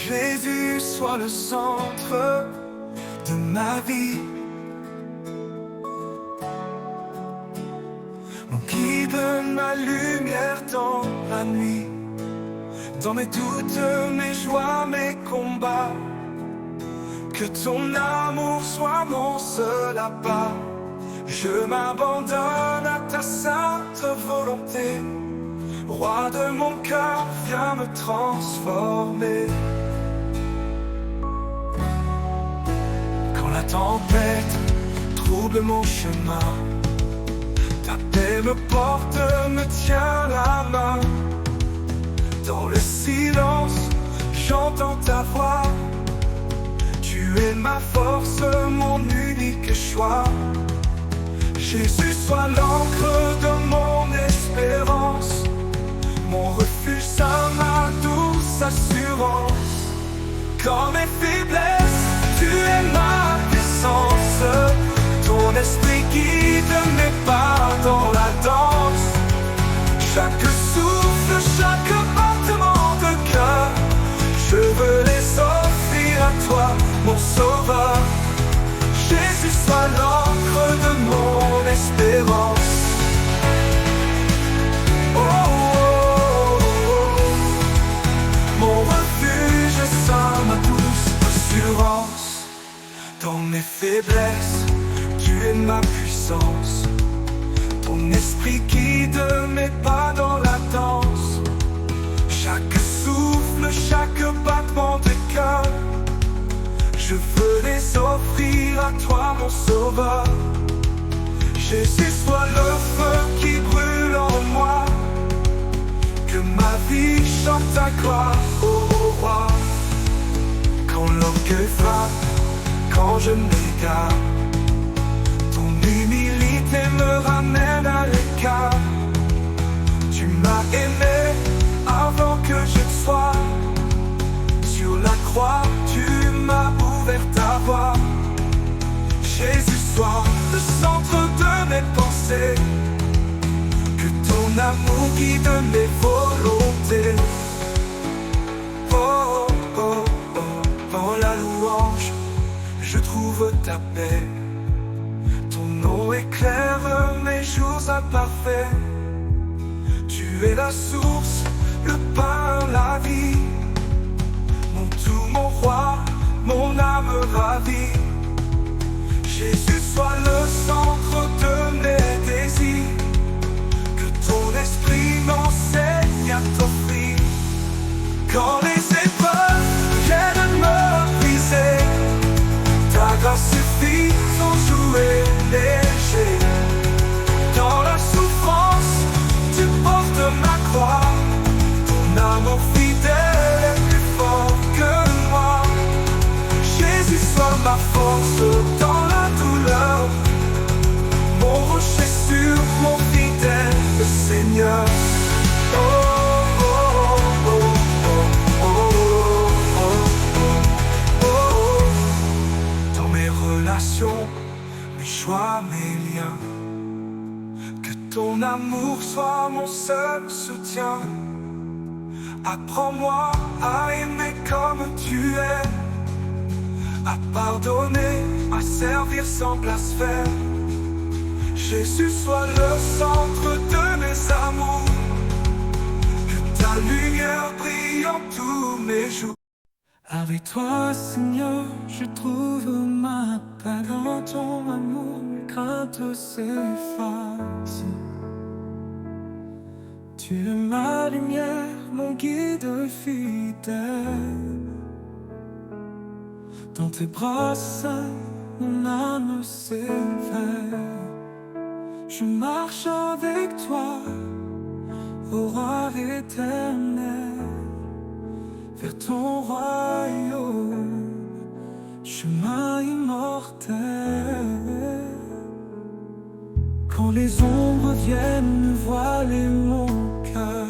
Jésus soit le centre de ma vie, mon guide, ma lumière dans la nuit, dans mes doutes, mes joies, mes combats. Que ton amour soit mon seul appât. Je m'abandonne à ta sainte volonté. Roi de mon cœur, viens me transformer. Quand la tempête trouble mon chemin, ta paix me porte, me tient la main. Dans le silence, j'entends ta voix. Tu es ma force, mon unique choix. Jésus soit l'encre de mon espérance, mon refuge saint, ma douce assurance. Dans mes faiblesses, tu es ma puissance. Ton esprit guide mes pas dans la danse. Chaque souffle, chaque battement de cœur, je veux les offrir à toi, mon sauveur. Jésus soit l'encre de mon espérance. Oh, oh, oh, oh. Mon refuge saint, ma douce assurance. Dans mes faiblesses, tu es ma puissance. Ton esprit guide mes pas dans la danse. Chaque souffle, chaque battement de cœur, je veux les offrir à toi, mon sauveur. Jésus soit le feu qui brûle en moi. Que ma vie chante ta gloire, ô roi. Quand l'orgueil frappe, quand je m'égare, ton humilité me ramène à l'écart. Tu m'as aimé avant que je ne sois. Sur la croix, tu m'as ouvert ta voie. Jésus soit le centre de mes pensées. Que ton amour guide mes volontés. Oh, oh, oh, dans la louange, je trouve ta paix. Ton nom éclaire mes jours imparfaits. Tu es la source, le pain, la vie. Mon tout, mon roi, mon âme ravie. Jésus soit le centre de mes désirs. Que ton esprit m'enseigne à t'offrir. Quand les épreuves viennent me briser, ta grâce suffit sans jouer léger. Dans la souffrance, tu portes ma croix. Ton amour fidèle est plus fort que moi. Jésus soit ma force dans la douleur, mon rocher sûr, mon fidèle Seigneur. Oh, oh, oh, oh, oh, oh, oh, oh. Dans mes relations, mes choix, mes liens, que ton amour soit mon seul soutien. Apprends-moi à aimer comme tu es, à pardonner, à servir sans blasphème. Jésus soit le centre de mes amours. Que ta lumière brille en tous mes jours. Avec toi, Seigneur, je trouve ma paix. Dans ton amour, mes craintes s'effacent. Tu es ma lumière, mon guide fidèle. Dans tes bras saints, mon âme s'éveille. Je marche avec toi, ô roi éternel, vers ton royaume, chemin immortel. Quand les ombres viennent voiler mon cœur,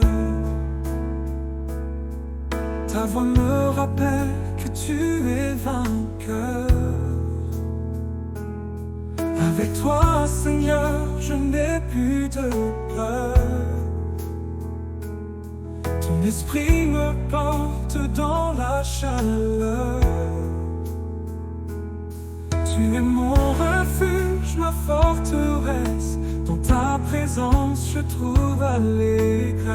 ta voix me rappelle que tu es vainqueur. Avec toi, Seigneur, je n'ai plus de peur. Ton esprit me porte dans la chaleur. Tu es mon refuge, ma forteresse. Dans ta présence je trouve allégresse.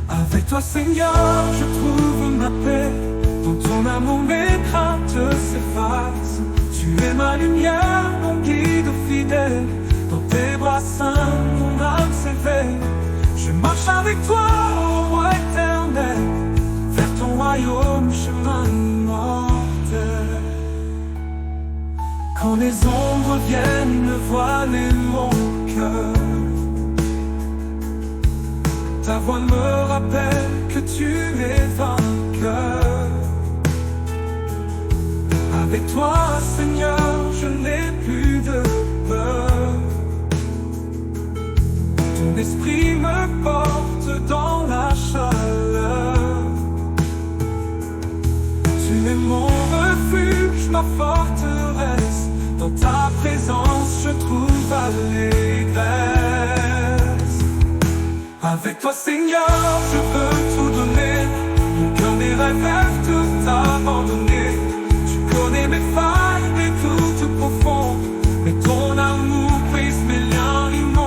Avec toi Seigneur je trouve ma paix. Dans ton amour mes craintes s'effacent. Tu es ma lumière, mon guide fidèle. Dans tes bras saints mon âme s'éveille. Je marche avec toi, ô roi éternel, vers ton royaume, chemin immortel. Quand les ombres viennent voiler mon cœur, ta voix me rappelle que tu es vainqueur. Avec toi, Seigneur, je n'ai plus de peur. Ton esprit me porte dans la chaleur. Tu es mon refuge, ma forteresse. Dans ta présence je trouve allégresse. Avec toi Seigneur je veux tout donner. Mon cœur, mes rêves, tout abandonner. Tu connais mes failles, mes doutes profonds. Mais ton amour brise mes liens immondes.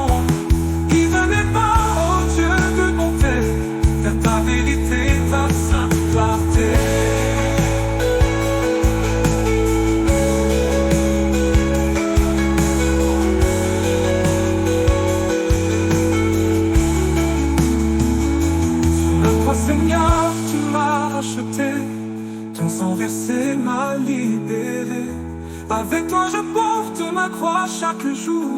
De bonté, vers ta vérité, ta sainte clarté. Sur la croix, Seigneur, tu m'as racheté. Ton sang versé m'a libéré. Avec toi, je porte ma croix chaque jour,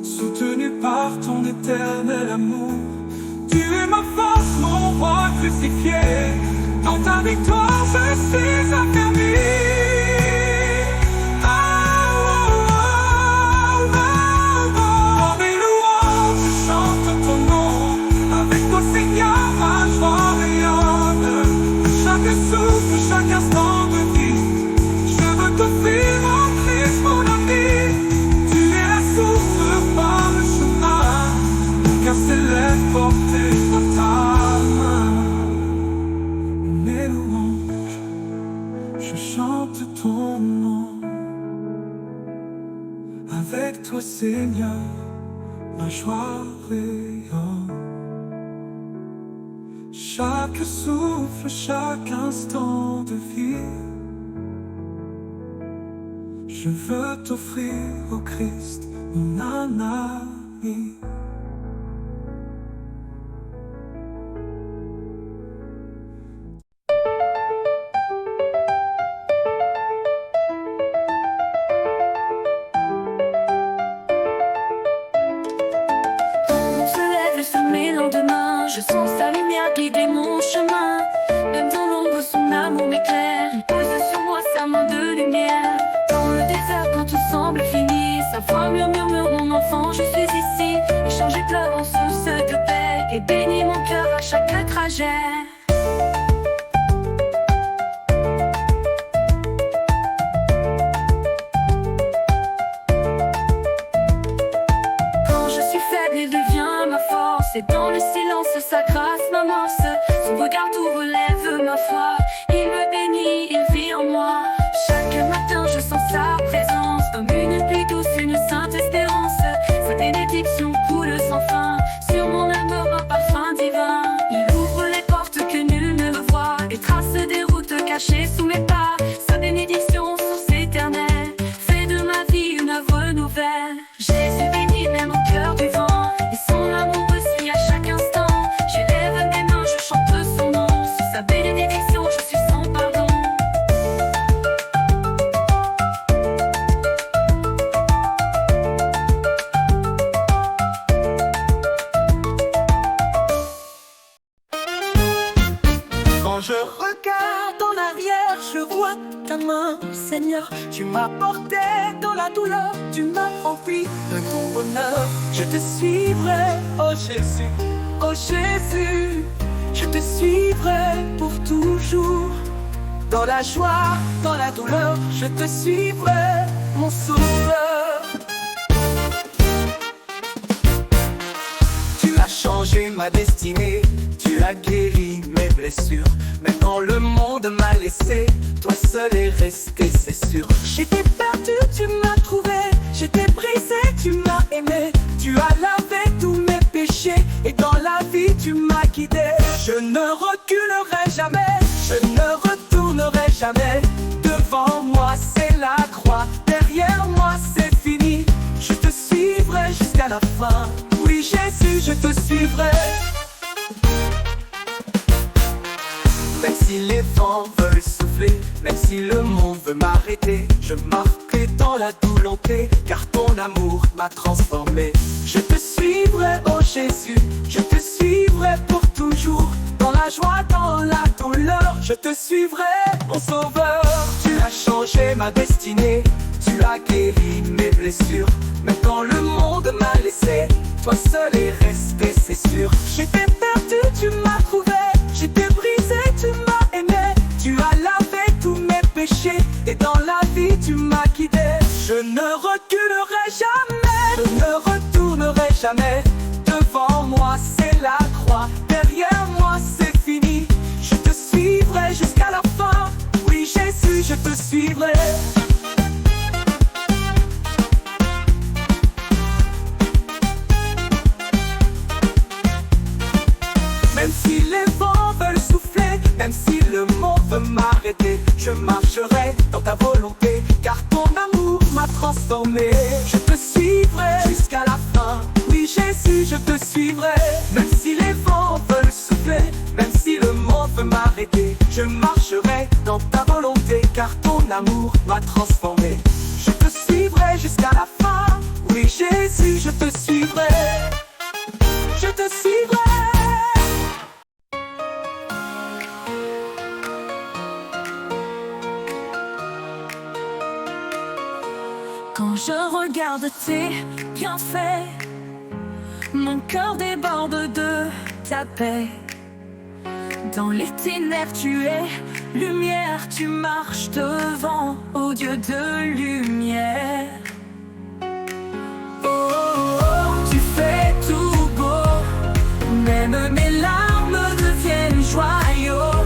soutenu par ton éternel amour. Tu es ma force, mon roi crucifié. Dans ta victoire, je suis affermi. Dans mes louanges, je chante ton nom. Avec toi, Seigneur, ma joie rayonne. Chaque souffle, chaque instant de vie, je veux t'offrir en Christ, mon ami. Tu es la source par le chemin. Mon cœur s'élève porté par ta main. Mes louanges, je chante ton nom. Avec toi Seigneur, ma joie rayonne. Chaque souffle, chaque instant de vie, je veux t'offrir au Christ, mon ami. Je sens sa lumière guider mon chemin. Même dans l'ombre, son amour m'éclaire. Il pose sur moi sa main de lumière. Dans le désert, quand tout semble fini, sa voix murmure, mon enfant, je suis ici. Échange et pleure en source de paix, et bénis mon cœur à chaque trajet. Quand je suis faible, il devient ma force. Et dans le silence, sa grâce m'amorce. Son regard tout relève ma foi. Il me bénit, il vit en moi. Chaque matin je sens sa présence. Comme une pluie douce, une sainte espérance. Sa bénédiction coule sans fin. Sur mon âme un parfum divin. Il ouvre les portes que nul ne voit, et trace des routes cachées sous mes pas. Sa bénédiction, source éternelle, fait de ma vie une œuvre nouvelle. Jésus bénit même au cœur du vent, et son amour aussi à chaque instant. J'élève mes mains, je chante son nom. Sous sa bénédiction, je suis sans pardon. Quand je regarde en arrière, je vois ta main, Seigneur. Tu m'as porté dans la douleur, tu m'as rempli de ton bonheur. Je te suivrai, oh Jésus, oh Jésus. Je te suivrai pour toujours. Dans la joie, dans la douleur, je te suivrai, mon sauveur. Tu as changé changé ma destinée. Tu as guéri mes blessures. Même quand le monde m'a laissé, toi seul est resté, c'est sûr. J'étais perdu, tu m'as trouvé. J'étais brisé, tu m'as aimé. Tu as lavé tous mes péchés. Et dans la vie, tu m'as guidé. Je ne reculerai jamais. Je ne retournerai jamais. Devant moi, c'est la croix. Derrière moi, c'est fini. Je te suivrai jusqu'à la fin. Oui, Jésus, je te suivrai. Même si les vents veulent souffler, même si le monde veut m'arrêter, je marquerai dans la volonté, car ton amour m'a transformé. Je te suivrai, oh Jésus, je te suivrai pour toujours. Dans la joie, dans la douleur, je te suivrai, mon sauveur. Tu as changé ma destinée, tu as guéri mes blessures. Même quand le monde m'a laissé, toi seul est resté, c'est sûr. J'étais perdu, tu m'as trouvé. J'étais brisé, tu m'as aimé. Tu as lavé tous mes péchés. Et dans la vie, tu m'as guidé. Je ne reculerai jamais. Je ne retournerai jamais. Devant moi, c'est la croix. Derrière moi, c'est fini. Je te suivrai jusqu'à la fin. Oui, Jésus, je te suivrai. Même si les vents veulent souffler, même si le monde veut m'arrêter, je marcherai dans ta volonté, car ton amour m'a transformé. Je te suivrai jusqu'à la fin. Oui, Jésus, je te suivrai. Même si les vents veulent souffler, même si le monde veut m'arrêter, je marcherai dans ta volonté, car ton amour m'a transformé. Je te suivrai jusqu'à la fin. Oui, Jésus, je te suivrai. Je te suivrai. Quand je regarde tes bienfaits, mon cœur déborde de ta paix. Dans les ténèbres, tu es lumière, tu marches devant, ô Dieu de lumière. Oh, oh, oh, tu fais tout beau, même mes larmes deviennent joyaux.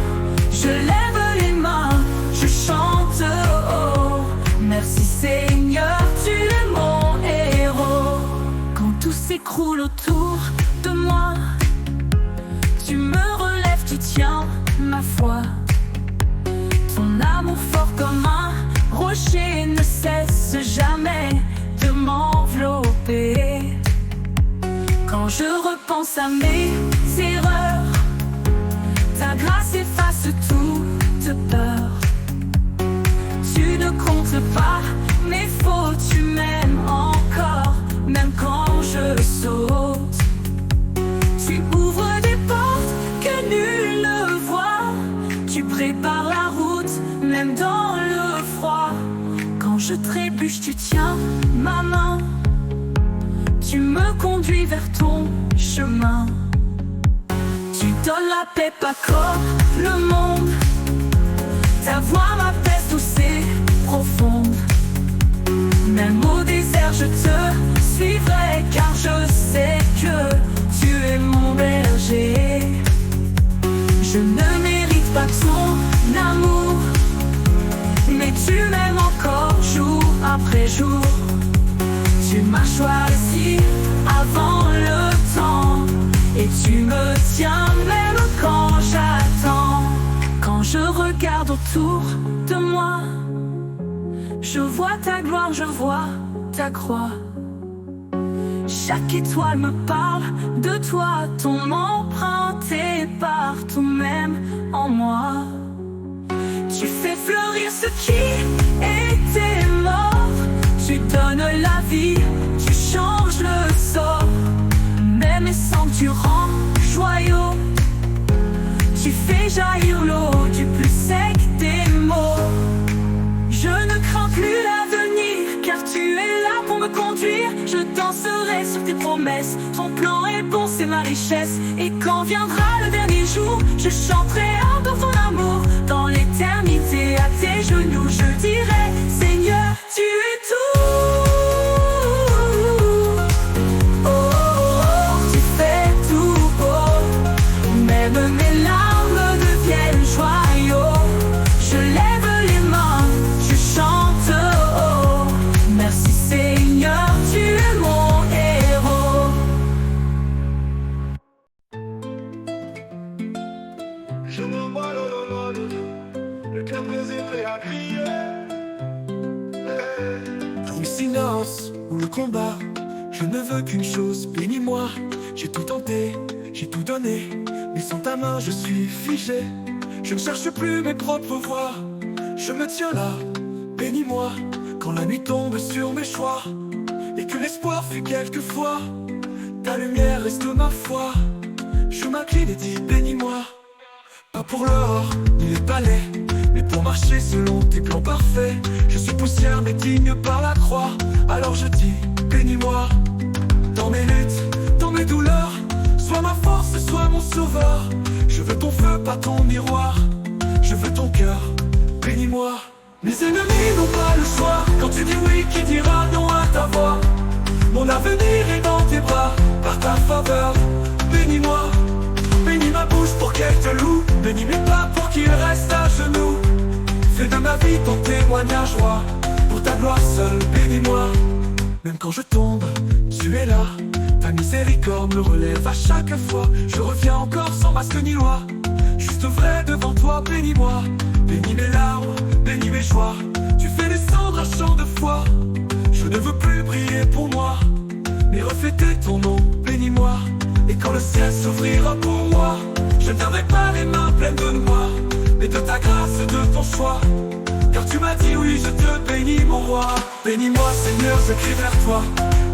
Je lève les mains, je chante, oh, oh. Merci Seigneur, tu es mon héros. Quand tout s'écroule autour de moi, tu me relèves, tu tiens ma foi. Ton amour fort comme un rocher ne cesse jamais de m'envelopper. Quand je repense à mes erreurs, ta grâce efface toute peur. Tu ne comptes pas mes fautes, tu m'aimes encore, même quand je saute. Tu ouvres des portes que nul ne voit. Tu prépares la route, même dans le froid. Quand je trébuche, tu tiens ma main. Tu me conduis vers ton chemin. Tu donnes la paix pas comme le monde. Ta voix m'apaise douce et profonde. Même au désert je te suivrai, car je sais que tu es mon berger. Je ne mérite pas ton amour, mais tu m'aimes encore jour après jour. Tu m'as choisi avant le temps, et tu me tiens même quand j'attends. Quand je regarde autour de moi, je vois ta gloire, je vois ta croix. Chaque étoile me parle de toi, ton empreinte est partout même en moi. Tu fais fleurir ce qui était mort. Tu donnes la vie, tu changes le sort. Même mes sangs tu rends joyaux. Tu fais jaillir l'eau du plus sec des mots. Je ne crains plus l'avenir, car tu es là pour me conduire. Je danserai sur tes promesses, ton plan est bon, c'est ma richesse. Et quand viendra le dernier jour, je chanterai encore ton amour. Dans l'éternité à tes genoux, je dirai Seigneur, tu es tout. Oh, oh, oh, tu fais tout beau. Le cœur brisé prêt à crier. Dans le silence ou le combat, je ne veux qu'une chose, bénis-moi. J'ai tout tenté, j'ai tout donné, mais sans ta main je suis figé. Je ne cherche plus mes propres voies, je me tiens là, bénis-moi. Quand la nuit tombe sur mes choix, et que l'espoir fuit quelquefois, ta lumière reste ma foi. Je m'incline et dis bénis-moi. Pas pour l'or, ni les palais, mais pour marcher selon tes plans parfaits. Je suis poussière mais digne par la croix. Alors je dis bénis-moi. Dans mes luttes, dans mes douleurs, sois ma force, sois mon sauveur. Je veux ton feu, pas ton miroir. Je veux ton cœur, bénis-moi. Mes ennemis n'ont pas le choix. Quand tu dis oui, qui dira non à ta voix? Mon avenir est dans tes bras, par ta faveur, bénis-moi. Bénis ma bouche pour qu'elle te loue, bénis mes pas pour qu'ils restent à genoux. Fais de ma vie ton témoignage, roi, pour ta gloire seule, bénis-moi. Même quand je tombe, tu es là, ta miséricorde me relève à chaque fois. Je reviens encore sans masque ni loi, juste vrai devant toi, bénis-moi. Bénis mes larmes, bénis mes joies, tu fais descendre un chant de foi. Je ne veux plus briller pour moi, mais refléter ton nom, bénis-moi. Et quand le ciel s'ouvrira pour moi, je ne viendrai pas les mains pleines de moi, mais de ta grâce, de ton choix. Car tu m'as dit oui, je te bénis mon roi. Bénis-moi Seigneur, je crie vers toi.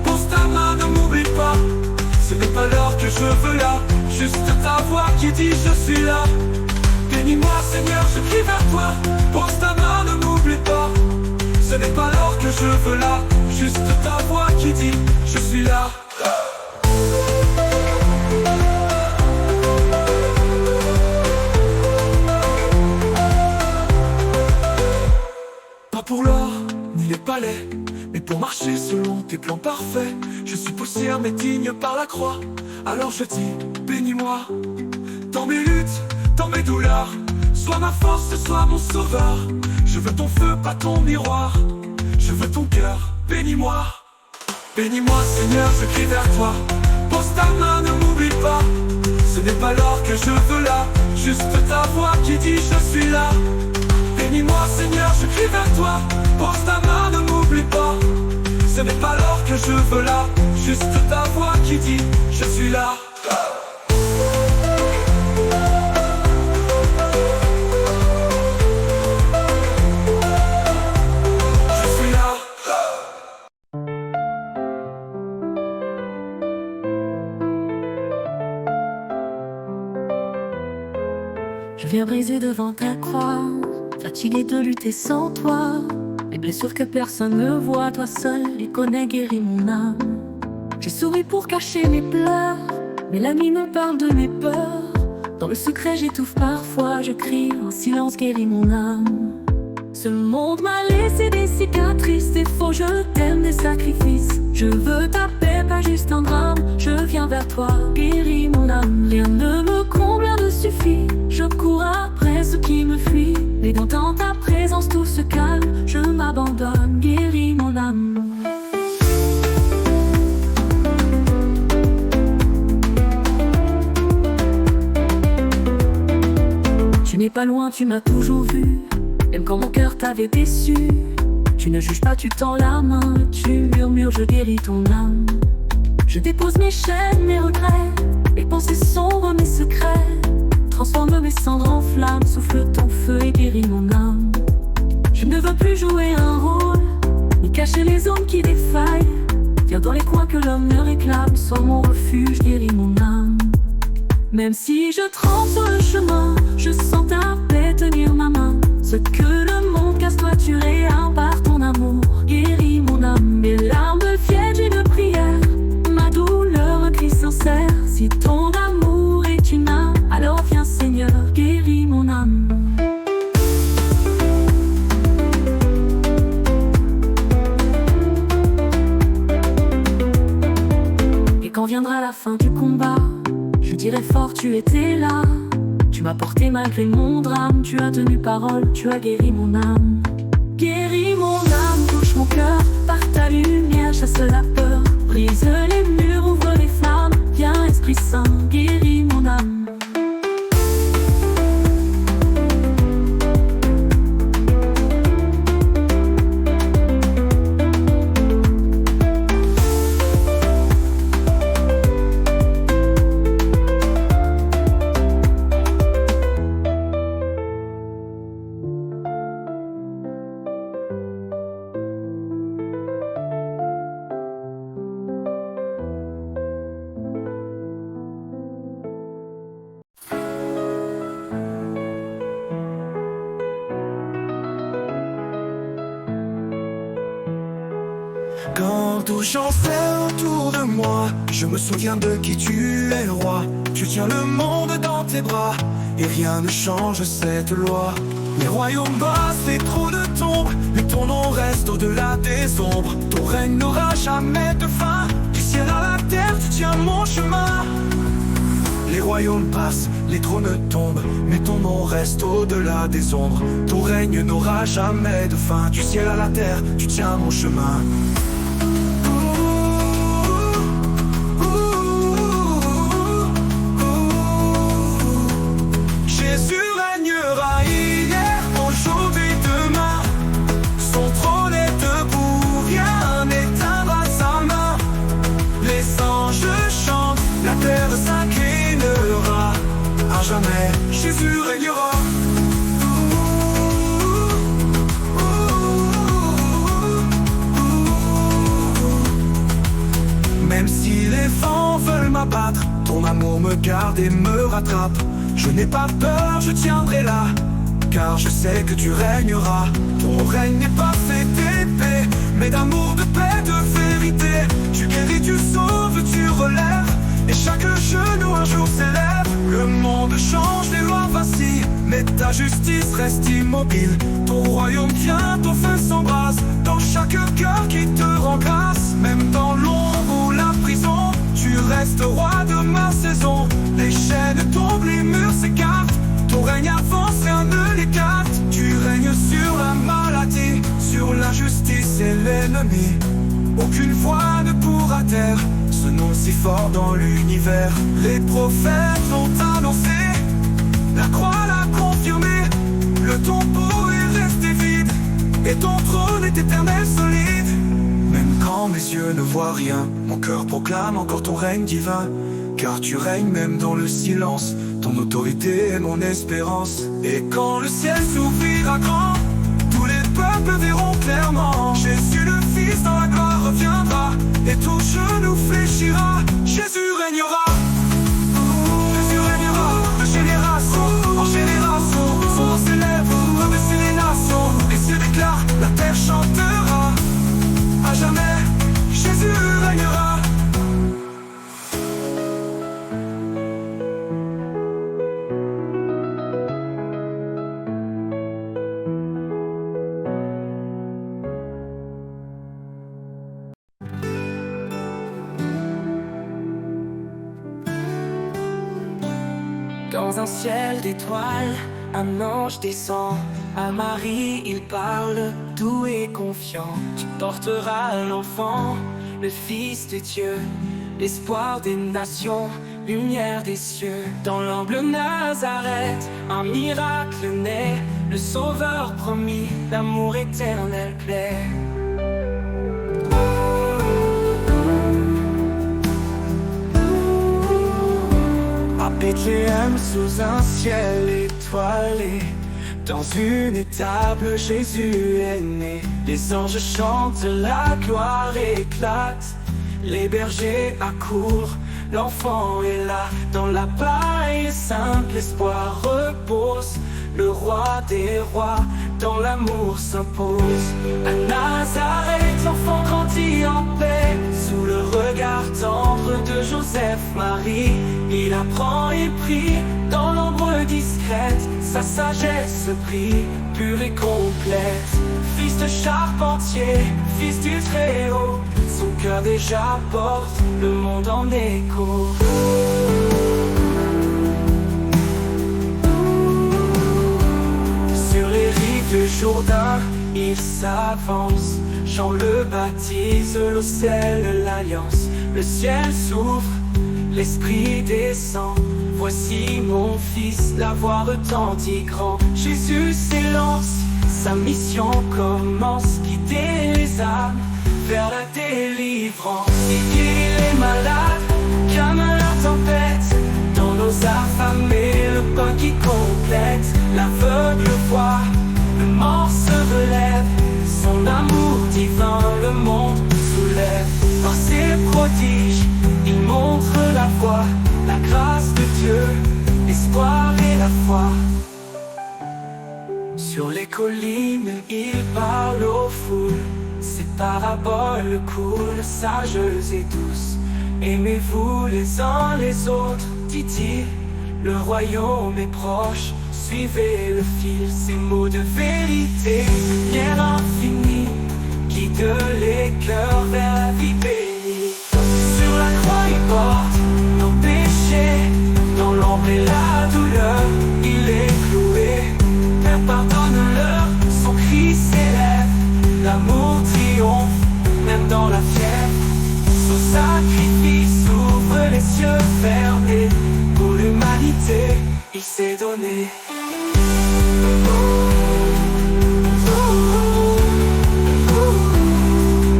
Pose ta main, ne m'oublie pas. Ce n'est pas l'or que je veux là, juste ta voix qui dit je suis là. Bénis-moi Seigneur, je crie vers toi. Pose ta main, ne m'oublie pas. Ce n'est pas l'or que je veux là, juste ta voix qui dit je suis là. Pas pour l'or, ni les palais, mais pour marcher selon tes plans parfaits. Je suis poussière mais digne par la croix. Alors je dis, bénis-moi. Dans mes luttes, dans mes douleurs, sois ma force, sois mon sauveur. Je veux ton feu, pas ton miroir. Je veux ton cœur, bénis-moi. Bénis-moi Seigneur, je crie vers toi. Pose ta main, ne m'oublie pas. Ce n'est pas l'or que je veux là, juste ta voix qui dit je suis là. Bénis-moi Seigneur, je crie vers toi. Pose ta main, ne m'oublie pas. Ce n'est pas l'or que je veux là, juste ta voix qui dit je suis là. Je suis là. Je viens briser devant ta croix, fatigué de lutter sans toi. Les blessures que personne ne voit, toi seul les connais, guéris mon âme. J'ai souri pour cacher mes pleurs, mais la nuit me parle de mes peurs. Dans le secret j'étouffe parfois, je crie en silence, guéris mon âme. Ce monde m'a laissé des cicatrices, des faux je t'aime, des sacrifices. Je veux ta paix, pas juste un drame. Je viens vers toi, guéris mon âme. Rien ne me comble, rien ne suffit. Je cours après ce qui me fuit, mais dans ta présence tout se calme. Je m'abandonne, guéris mon âme. Tu n'es pas loin, tu m'as toujours vu, même quand mon cœur t'avait déçu. Tu ne juges pas, tu tends la main, tu murmures, je guéris ton âme. Je dépose mes chaînes, mes regrets, mes pensées sombres, mes secrets. Transforme mes cendres en flammes, souffle ton feu et guéris mon âme. Je ne veux plus jouer un rôle, ni cacher les zones qui défaillent. Viens dans les coins que l'homme ne réclame, sois mon refuge, guéris mon âme. Même si je tremble sur le chemin, je sens ta paix tenir ma main. Ce que le monde casse, toi tu réarmes par ton amour. Guéris mon âme, mes larmes deviennent une prière. Ma douleur un cri sincère. Si ton amour est une âme, alors viens Seigneur, guéris mon âme. Et quand viendra la fin du combat, je dirai fort tu étais là. Tu m'as porté malgré mon drame, tu as tenu parole, tu as guéri mon âme. Guéris mon âme, touche mon cœur, par ta lumière chasse la peur. Brise les murs, ouvre les flammes, viens Esprit Saint, guéris mon âme. Quand tout chancelle autour de moi, je me souviens de qui tu es le roi. Tu tiens le monde dans tes bras, et rien ne change cette loi. Les royaumes bas, c'est trop de tombes, mais ton nom reste au-delà des ombres. Ton règne n'aura jamais de fin, du ciel à la terre, tu tiens mon chemin. Les royaumes passent, les trônes tombent, mais ton nom reste au-delà des ombres. Ton règne n'aura jamais de fin, du ciel à la terre, tu tiens mon chemin. Jésus régnera hier, aujourd'hui, demain. Son trône est debout, rien n'éteindra sa main. Les anges chantent, la terre s'inclinera. À jamais, Jésus régnera. Même si les vents veulent m'abattre, ton amour me garde et me rattrape. Je n'ai pas peur, je tiendrai là, car je sais que tu régneras. Ton règne n'est pas fait d'épée, mais d'amour, de paix, de vérité. Tu guéris, tu sauves, tu relèves, et chaque genou un jour s'élève. Le monde change, les lois vacillent, mais ta justice reste immobile. Ton royaume vient, ton feu s'embrase dans chaque cœur qui te rend grâce. Même dans l'ombre ou la prison, tu restes roi de ma saison. Les chaînes tombent, les murs s'écartent, ton règne avance, rien ne l'écarte. Tu règnes sur la maladie, sur l'injustice et l'ennemi. Aucune voix ne pourra taire ce nom si fort dans l'univers. Les prophètes l'ont annoncé, la croix l'a confirmé. Le tombeau est resté vide, et ton trône est éternel, solide. Même quand mes yeux ne voient rien, mon cœur proclame encore ton règne divin. Car tu règnes même dans le silence, ton autorité est mon espérance. Et quand le ciel s'ouvrira grand, tous les peuples verront clairement. Jésus le Fils dans la gloire reviendra, et tout genou fléchira. Jésus régnera. Jésus régnera de génération en génération. Son nom s'élève au-dessus des nations. Les cieux déclarent, la terre chantera. À jamais, Jésus régnera. Dans un ciel d'étoiles, un ange descend. À Marie, il parle, doux et confiant. Tu porteras l'enfant, le Fils de Dieu, l'espoir des nations, lumière des cieux. Dans l'humble Nazareth, un miracle naît, le Sauveur promis, l'amour éternel plaît. À Bethléem, sous un ciel étoilé, dans une étable, Jésus est né. Les anges chantent, la gloire éclate. Les bergers accourent, l'enfant est là. Dans la paille simple, l'espoir repose. Le roi des rois, dans l'amour s'impose. À Nazareth, l'enfant grandit en paix, sous le regard tendre de Joseph-Marie. Il apprend et prie, dans l'ombre discrète, sa sagesse brille, pure et complète. Fils de charpentier, fils du Très-Haut, son cœur déjà porte le monde en écho. Sur les rives du Jourdain, il s'avance. Jean le baptise, l'eau scelle l'alliance. Le ciel s'ouvre, l'Esprit descend. Voici mon fils, la voix retentit grand. Jésus s'élance, sa mission commence. Guider les âmes vers la délivrance. Il guérit les malades, calme la tempête. Dans nos affamés, le pain qui complète. L'aveugle voit, le mort se relève. Son amour divin le monde soulève. Par ses prodiges, il montre la voie, la grâce de Dieu, l'espoir et la foi. Sur les collines, il parle aux foules. C'est paraboles coulent sageuses et douces. Aimez-vous les uns les autres, dit-il, le royaume est proche. Suivez le fil, ces mots de vérité, lumière infinie, guide les cœurs vers la vie bénie. Sur la croix il porte nos péchés, dans l'ombre et la douleur, il est cloué. Père, pardonne-leur, son cri s'élève, l'amour triomphe, même dans la fièvre. Son sacrifice ouvre les cieux fermés, pour l'humanité, il s'est donné.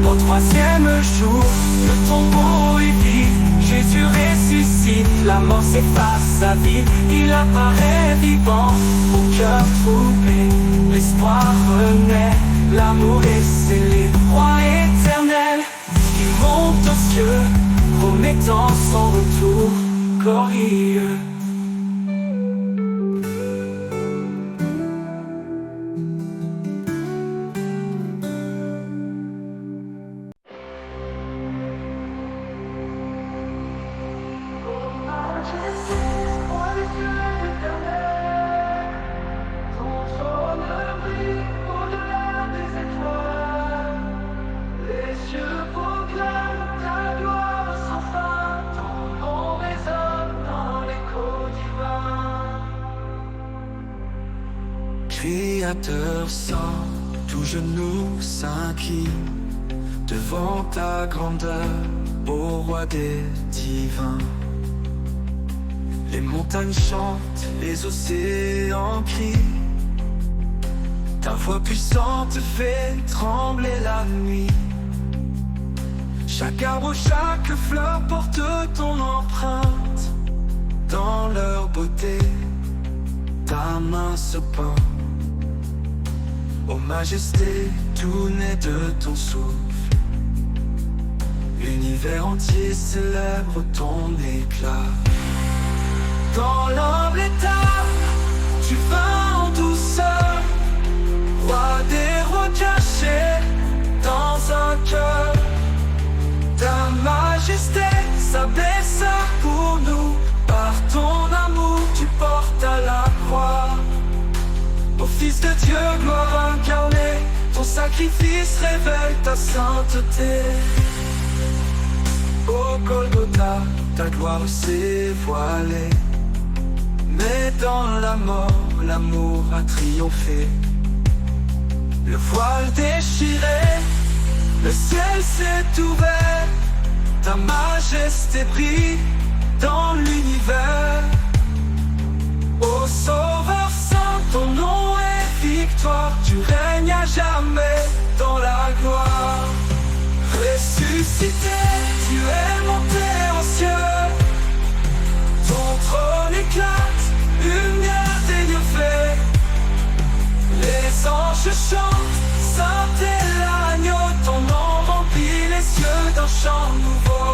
Au troisième jour, le tombeau est vide, Jésus ressuscite, la mort s'efface sa vie, il apparaît vivant, au cœur troublé, l'espoir renaît, l'amour est scellé, roi éternel, il monte aux cieux, promettant son retour glorieux. Créateur saint, tout genou s'incline devant ta grandeur, ô roi des divins. Les montagnes chantent, les océans crient, ta voix puissante fait trembler la nuit. Chaque arbre, chaque fleur porte ton empreinte, dans leur beauté, ta main se peint. Ô majesté, tout naît de ton souffle, l'univers entier célèbre ton éclat. Dans l'humble état, tu vas en douceur, roi des rois cachés dans un cœur. Ta majesté s'abaissa pour nous, par ton amour tu portes à la croix. Ô Fils de Dieu, gloire incarnée, ton sacrifice révèle ta sainteté. Ô Golgotha, ta gloire s'est voilée, mais dans la mort, l'amour a triomphé. Le voile déchiré, le ciel s'est ouvert, ta majesté brille dans l'univers. Ô Sauveur saint, ton nom est victoire, tu règnes à jamais dans la gloire. Ressuscité, tu es monté aux cieux, ton trône éclate, lumière des lieux faits. Les anges chantent, saint est l'agneau, ton nom remplit les cieux d'un chant nouveau.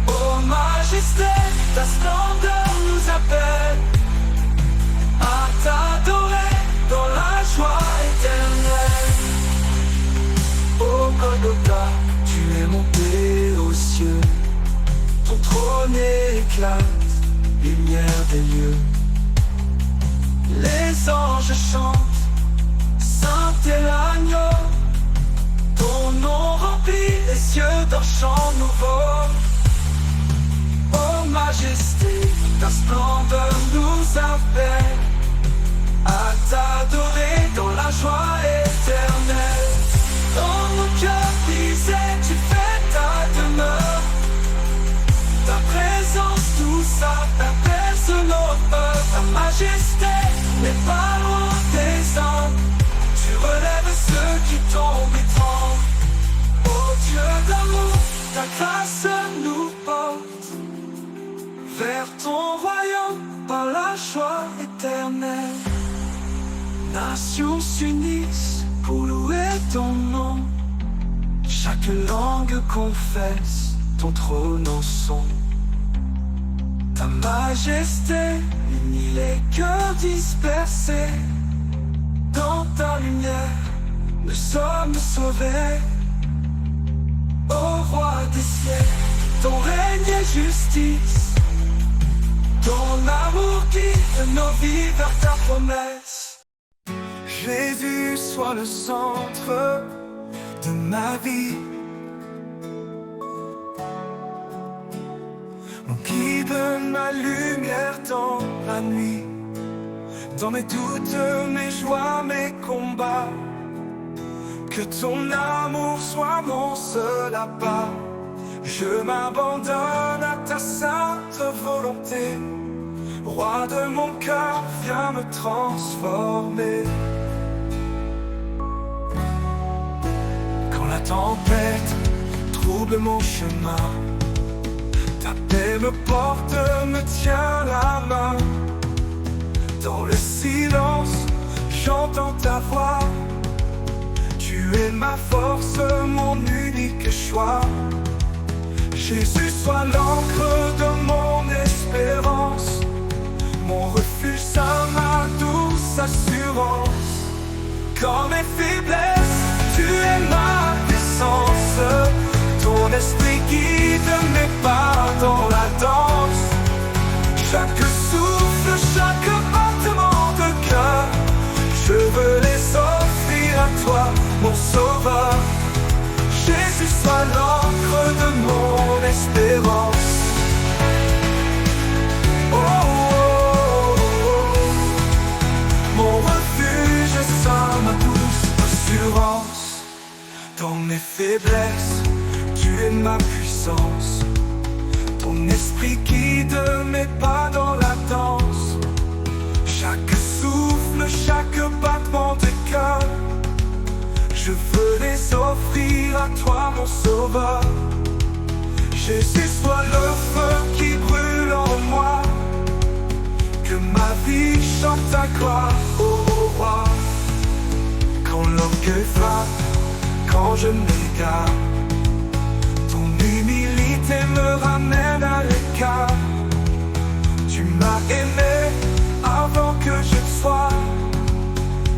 Ô majesté, ta splendeur nous appelle à t'adorer dans la joie éternelle. Ô Golgotha, tu es monté aux cieux, ton trône éclate, lumière des lieux. Les anges chantent, saint est l'agneau, ton nom remplit les cieux d'un chant nouveau. Ô majesté, ta splendeur nous appelle à t'adorer dans la joie éternelle. Dans nos cœurs brisés, tu fais ta demeure, ta présence douce apaise nos peurs. Ta majesté n'est pas loin des hommes, tu relèves ceux qui tombent et tremblent. Ô Dieu d'amour, ta grâce nous porte vers ton royaume par la joie éternelle. Nations s'unissent pour louer ton nom, chaque langue confesse ton trône en son. Ta majesté unit les cœurs dispersés, dans ta lumière nous sommes sauvés. des siècles. Ton règne est justice. Ton amour guide nos vies vers ta promesse. Jésus, sois le centre de ma vie. Mon guide, ma lumière dans la nuit. Dans mes doutes, mes joies, mes combats. Que ton amour soit mon seul appât. Je m'abandonne à ta sainte volonté. Roi de mon cœur, viens me transformer. Quand la tempête trouble mon chemin, ta paix me porte, me tient la main. Dans le silence, j'entends ta voix. Tu es ma force, mon unique choix. Jésus, sois l'encre de mon espérance. Mon refuge, ma douce assurance. Quand mes faiblesses, tu es ma puissance. Ton esprit guide mes pas dans la danse. Chaque souffle, chaque battement de cœur, je veux les offrir à toi, mon sauveur. Jésus, sois l'encre de mon espérance. Oh, oh, oh, oh. Mon refuge, ma douce assurance. Dans mes faiblesses, tu es ma puissance. Ton esprit guide mes pas dans la danse. Chaque souffle, chaque battement de cœur, je veux les offrir à toi, mon sauveur. Jésus, sois le feu qui brûle en moi. Que ma vie chante ta gloire, ô roi. Quand l'orgueil frappe, quand je m'égare, ton humilité me ramène à l'écart. Tu m'as aimé avant que je ne sois.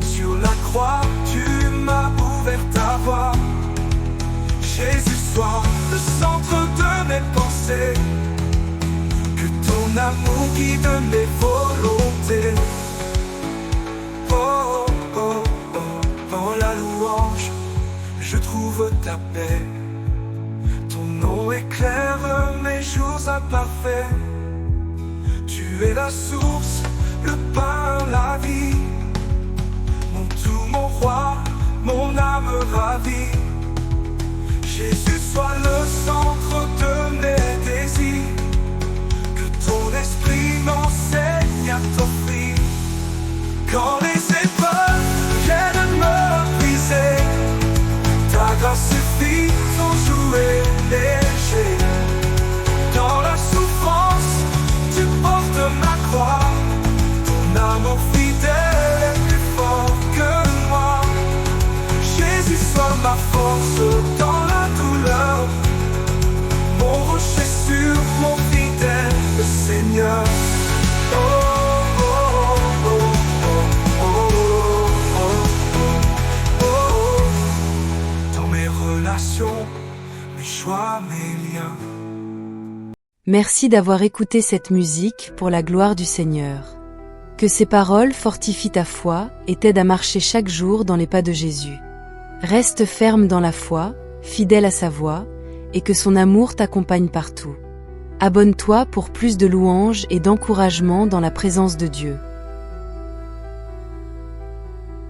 Sur la croix, tu m'as ouvert ta voie. Jésus, sois le centre de mes pensées. Que ton amour guide mes volontés. Oh, oh, oh, dans la louange, je trouve ta paix. Ton nom éclaire mes jours imparfaits. Tu es la source, le pain, la vie. Mon tout, mon roi, mon âme ravie. Jésus, sois le centre de mes désirs. Que ton esprit m'enseigne à t'offrir. Quand les épreuves viennent me briser, ta grâce suffit pour jouer léger. Dans la souffrance, tu portes ma croix. Ton amour fidèle est plus fort que moi. Jésus, sois ma force dans la douleur. Mon rocher sûr, mon fidèle, le Seigneur. Oh, oh, oh, oh, oh, oh, oh. Dans mes relations, mes choix, mes liens. Merci d'avoir écouté cette musique pour la gloire du Seigneur. Que ces paroles fortifient ta foi et t'aident à marcher chaque jour dans les pas de Jésus. Reste ferme dans la foi, fidèle à sa voix, et que son amour t'accompagne partout. Abonne-toi pour plus de louanges et d'encouragement dans la présence de Dieu.